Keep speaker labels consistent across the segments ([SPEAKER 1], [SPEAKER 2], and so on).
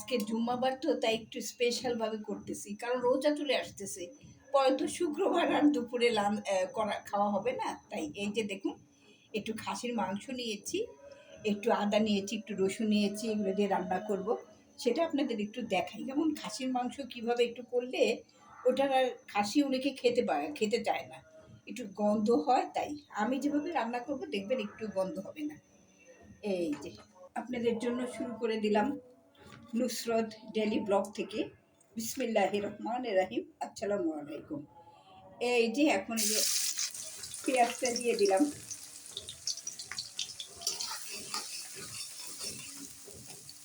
[SPEAKER 1] আজকে জুম্মাবার তো তাই একটু স্পেশালভাবে করতেছি, কারণ রোজা চলে আসতেছে। পরে তো শুক্রবার আর দুপুরে খাওয়া হবে না। তাই এই যে দেখুন, একটু খাসির মাংস নিয়েছি, একটু আদা নিয়েছি, একটু রসুন নিয়েছি, এগুলো দিয়ে রান্না করব। সেটা আপনাদের একটু দেখাই। যেমন খাসির মাংস কিভাবে একটু করলে ওটার আর খাসি অনেকে খেতে চায় না, একটু গন্ধ হয়। তাই আমি যেভাবে রান্না করব দেখবেন একটু গন্ধ হবে না। এই যে আপনাদের জন্য শুরু করে দিলাম নুসরত ডেলি ব্লগ থেকে। বিসমিল্লাহির রহমানির রহিম। আসসালামু আলাইকুম। এই যে এখন এই যে পেঁয়াজটা দিয়ে দিলাম।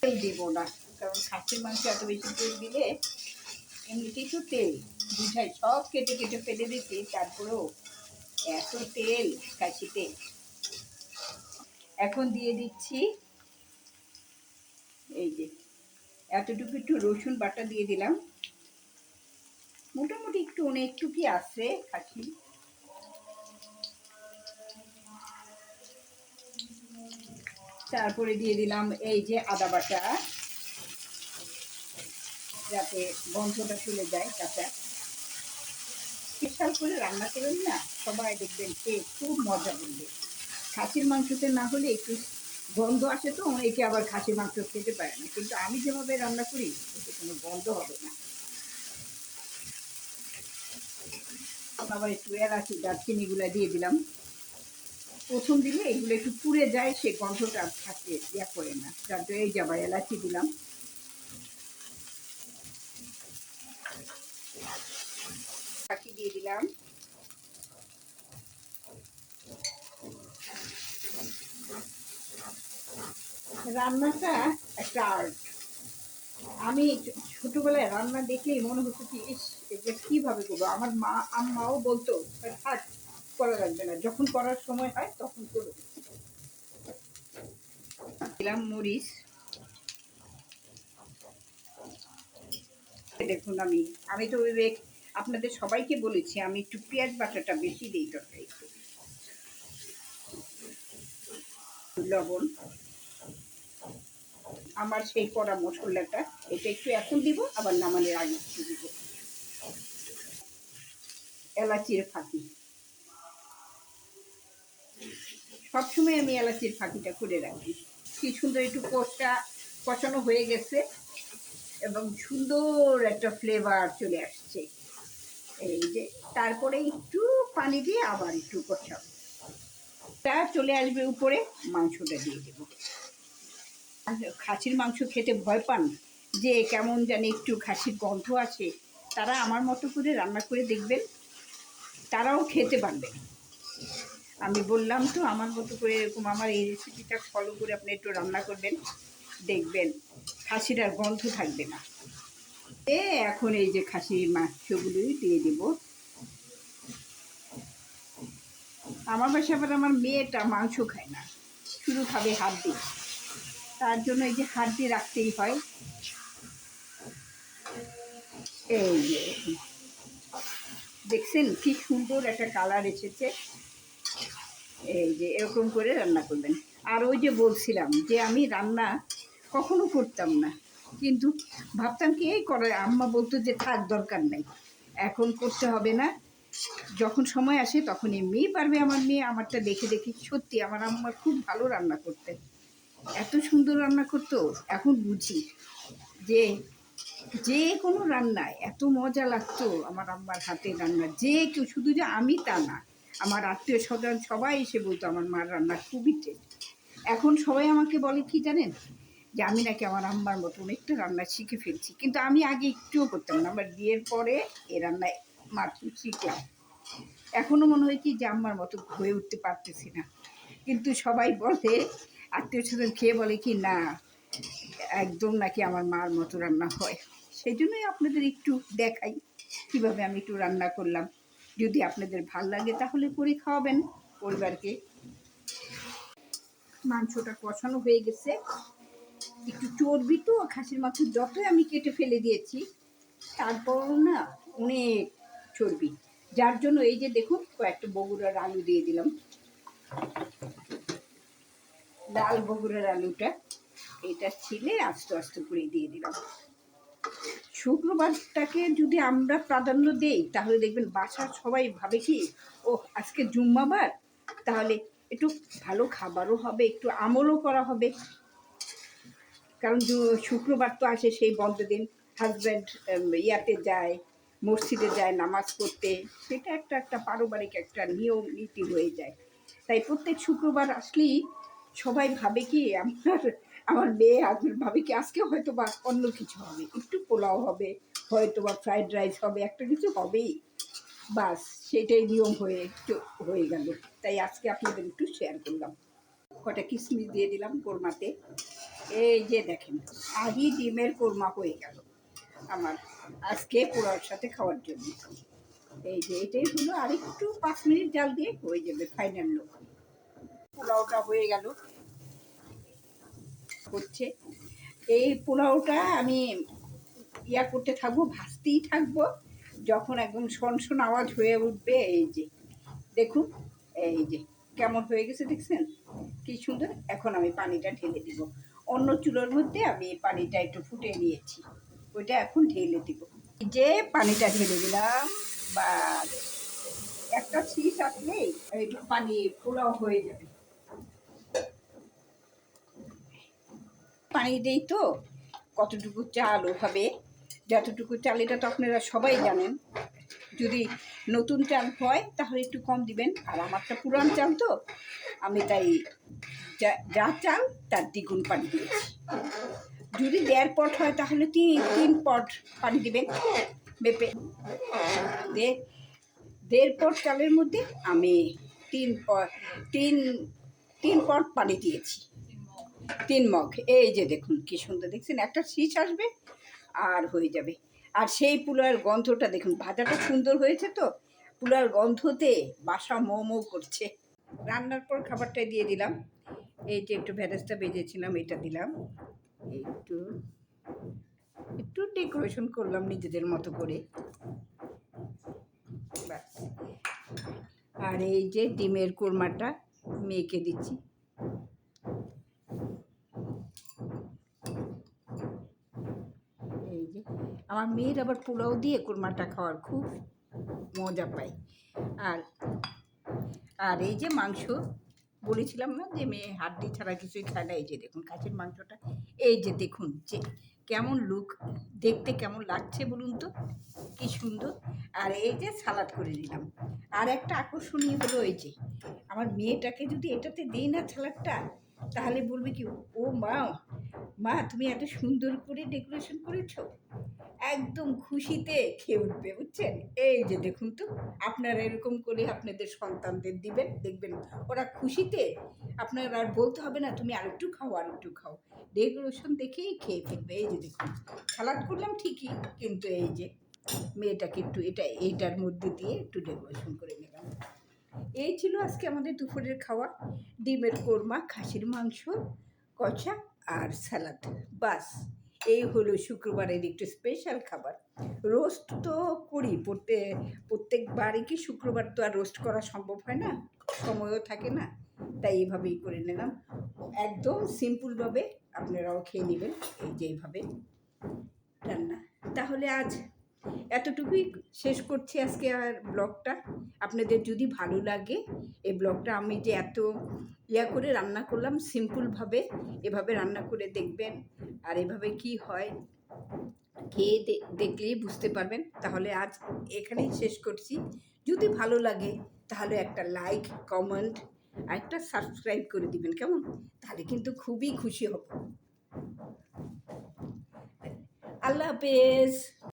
[SPEAKER 1] তেল দিব না, কারণ খাসির মাংস এত বেশি তেল দিলে এমনিতেই তো তেল বুঝাই, সব কেটে কেটে ফেলে দিচ্ছি, তারপরেও এত তেল খাসিতে। এখন দিয়ে দিচ্ছি এই যে এতটুকু একটু রসুন বাটা দিয়ে দিলাম। মোটামুটি একটু অনেকটুকুই আছে খাসি। তারপরে দিয়ে দিলাম এই যে আদা বাটা, যাতে গন্ধটা চলে যায় কাঁচা। স্পেশাল করে রান্না করেন না, সবাই দেখবেন খেয়ে খুব মজা করবে। খাসির মাংসতে না হলে একটু গন্ধ আসে, তো অনেকে আবার খাসির মাংস খেতে পারে না, কিন্তু আমি যেভাবে রান্না করি এতে কোনো গন্ধ হবে না। আবার একটু এলাচি দারচিনিগুলো দিয়ে দিলাম। প্রথম দিলে এগুলো একটু পুড়ে যায়, সে গন্ধটা থাকে ইয়া করে না, যার জন্য এই যে আবার এলাচি দিলাম। বাকি দিয়ে দিলাম। রান্নাটা একটা আর্ট। আমি ছোটবেলায় রান্না দেখলেই মনে হতো কি, ইস এটা কীভাবে করবো। আমার আম্মাও বলতো থাক, করা লাগবে না, যখন করার সময় হয় তখন করবো। দিলাম মরিচ। দেখুন আমি আমি তো আপনাদের সবাইকে বলেছি আমি একটু পেঁয়াজ বাটাটা বেশি দিই তরকারি। লবণ, আমার সেই করা মশলাটা, এটা একটু এখন দিব, আবার নামানোর আগে একটু দিব। এলাচির ফাঁকি, সবসময় আমি এলাচির ফাঁকিটা করে রাখি। কি সুন্দর একটু কষানো হয়ে গেছে এবং সুন্দর একটা ফ্লেভার চলে আসছে। এই যে তারপরে একটু পানি দিয়ে আবার একটু কষাবো, তা চলে আসবে উপরে, মাংসটা দিয়ে দেবো। খাসির মাংস খেতে ভয় পান যে কেমন জানি একটু খাসির গন্ধ আছে, তারা আমার মতো করে রান্না করে দেখবেন, তারাও খেতে পারবেন। আমি বললাম তো, আমার মতো করে এরকম আমার এই রেসিপিটা ফলো করে আপনি একটু রান্না করবেন, দেখবেন খাসির আর গন্ধ থাকবে না। এখন এই যে খাসির মাংসগুলোই দিয়ে দেব। আমার বাসায় আবার আমার মেয়েটা মাংস খায় না, শুধু খাবে হাড্ডি, তার জন্য এই যে হাড্ডি রাখতেই হয়। এই যে দেখছেন কি সুন্দর একটা কালার এসেছে। এই যে এরকম করে রান্না করবেন। আর ওই যে বলছিলাম যে আমি রান্না কখনো করতাম না, কিন্তু ভাবতাম কি এই করে, আম্মা বলতো যে থাক দরকার নাই, এখন করতে হবে না, যখন সময় আসে তখন এমনিই পারবে। আমার মেয়ে আমারটা দেখে দেখে, সত্যি আমার আম্মা খুব ভালো রান্না করতেন, এত সুন্দর রান্না করতো। এখন বুঝি যে যে কোনো রান্নায় এত মজা লাগতো আমার আম্মার হাতে রান্না। যে কেউ, শুধু যে আমি তা না, আমার আত্মীয় স্বজন সবাই এসে বলতো আমার মার রান্না খুবই টেস্ট। এখন সবাই আমাকে বলে কি জানেন, যে আমি নাকি আমার আম্মার মতো অনেকটা রান্না শিখে ফেলছি, কিন্তু আমি আগে একটুও করতাম না। আমার বিয়ের পরে এ রান্নায় মাত্র শিখলাম। এখনও মনে হয় কি যে আম্মার মতো হয়ে উঠতে পারতেছি না, কিন্তু সবাই বলে, আত্মীয় স্বজন খেয়ে বলে কি না, একদম নাকি আমার মার মতো রান্না হয়। সেই জন্যই আপনাদের একটু দেখাই কীভাবে আমি একটু রান্না করলাম। যদি আপনাদের ভাল লাগে তাহলে করে খাওয়াবেন পরিবারকে। মাংসটা কষানো হয়ে গেছে, একটু চর্বি তো খাসির মাংস, যতই আমি কেটে ফেলে দিয়েছি তারপরও না অনেক চর্বি, যার জন্য এই যে দেখুন কয়েকটা বগুড়ার আলু দিয়ে দিলাম, লাল বগুড়ার আলুটা। এটা ছিলে আস্তে আস্তে করে দিয়ে দিলাম। শুক্রবারটাকে যদি আমরা প্রাধান্য দেই তাহলে দেখবেন বাসার সবাই ভাবে কি, ও আজকে জুম্মাবার, তাহলে একটু ভালো খাবারও হবে, একটু আমলও করা হবে। কারণ শুক্রবার তো আসে সেই বন্ধ দিন, হাজব্যান্ড ইয়াতে যায়, মসজিদে যায় নামাজ পড়তে, সেটা একটা পারিবারিক একটা নিয়ম নীতি হয়ে যায়। তাই প্রত্যেক শুক্রবার আসলেই সবাই ভাবে কি, আমার মেয়ে হাজব্যান্ড ভাবে কি আজকে হয়তো বা অন্য কিছু হবে, একটু পোলাও হবে, হয়তো বা ফ্রাইড রাইস হবে, একটা কিছু হবেই, বাস সেটাই নিয়ম হয়ে গেল। তাই আজকে আপনাদের একটু শেয়ার করলাম। কটা কিশমিশ দিয়ে দিলাম কোরমাতে। এই যে দেখেন, আজই ডিমের কোরমা হয়ে গেল আমার আজকে পোলাওর সাথে খাওয়ার জন্য। এই যে এটাই হলো, আর একটু 5 মিনিট জাল দিয়ে হয়ে যাবে ফাইনাল লুক। পোলাওটা হয়ে গেল, হচ্ছে। এই পোলাওটা আমি করতে থাকবো, ভাজতেই থাকবো, যখন একদম শন আওয়াজ হয়ে উঠবে। এই যে দেখুন, এই যে কেমন হয়ে গেছে দেখছেন কি সুন্দর। এখন আমি পানিটা ঢেলে দিব। অন্য চুলোর মধ্যে আমি পানিটা একটু ফুটিয়ে নিয়েছি, ওইটা এখন ঢেলে দিব। যে পানিটা ঢেলে দিলাম, বা একটা শীষ আসলেই একটু পানি পোলাও হয়ে যাবে। পানি দেই তো কতটুকু চাল ওভাবে, যতটুকু চাল, এটা তো আপনারা সবাই জানেন। যদি নতুন চাল হয় তাহলে একটু কম দিবেন, আর আমারটা পুরান চাল তো, আমি তাই যা চাল তার দ্বিগুণ পানি দিয়েছি। যদি 1.5 পট হয় তাহলে 3 পট পানি দিবেন মেপে। 1.5 পট চালের মধ্যে আমি 3 পট পানি দিয়েছি, 3 মগ। এই যে দেখুন কি সুন্দর, দেখছেন একটা শীষ আসবে আর হয়ে যাবে। আর সেই পোলাওয়ের গন্ধটা দেখুন, ভাজাটা সুন্দর হয়েছে তো, পোলাওয়ের গন্ধতে বাসা মৌ করছে। রান্নার পর খাবারটা দিয়ে দিলাম। এই যে একটু ভেরেস্তা ভেজেছিলাম, এটা দিলাম। একটু একটু ডেকোরেশন করলাম নিজেদের মতো করে, ব্যাস। আর এই যে ডিমের কোরমাটা মেয়েকে দিচ্ছি। এই যে আমার মেয়ের আবার পোলাও দিয়ে কোরমাটা খাওয়ার খুব মজা পাই। আর আর এই যে মাংস বলেছিলাম না যে মেয়ে হাড্ডি ছাড়া কিছুই খায় না। এই যে দেখুন কাছের মাংসটা, এই যে দেখুন যে কেমন লুক, দেখতে কেমন লাগছে বলুন তো, কি সুন্দর। আর এই যে সালাড করে দিলাম। আর একটা আকর্ষণীয় হলো, এই যে আমার মেয়েটাকে যদি এটাতে দিই না সালাডটা, তাহলে বলবে কি, ও মা তুমি এত সুন্দর করে ডেকোরেশন করেছো, একদম খুশিতে খেয়ে উঠবে, বুঝছেন। এই যে দেখুন তো, আপনারা এরকম করে আপনাদের সন্তানদের দিবেন, দেখবেন ওরা খুশিতে, আপনার আর বলতে হবে না তুমি আরেকটু খাও আরেকটু খাও, ডেকোরেশন দেখেই খেয়ে ফেলবে। এই যে দেখুন সালাদ করলাম ঠিকই, কিন্তু এই যে মেয়েটাকে একটু এইটার মধ্যে দিয়ে একটু ডেকোরেশন করে নিলাম। এই ছিল আজকে আমাদের দুপুরের খাওয়া, ডিমের কোরমা, খাসির মাংস কষা আর স্যালাড, বাস। এই হলো শুক্রবারের একটু স্পেশাল খাবার। রোস্ট তো করি প্রত্যেকবারই, কি শুক্রবার তো আর রোস্ট করা সম্ভব হয় না, সময়ও থাকে না, তাই এইভাবেই করে নিলাম, একদম সিম্পলভাবে। আপনারাও খেয়ে নেবেন এই যে এইভাবে রান্না। তাহলে আজ এতটুকুই শেষ করছি আজকে আর ব্লগটা। আপনাদের যদি ভালো লাগে এই ব্লগটা, আমি যে এত করে রান্না করলাম সিম্পলভাবে, এভাবে রান্না করে দেখবেন, আর এভাবে কি হয় খেয়ে দেখলেই বুঝতে পারবেন। তাহলে আজ এখানেই শেষ করছি। যদি ভালো লাগে তাহলে একটা লাইক, কমেন্ট আর একটা সাবস্ক্রাইব করে দিবেন, কেমন? তাহলে কিন্তু খুবই খুশি হব। আল্লাহ হাফেজ।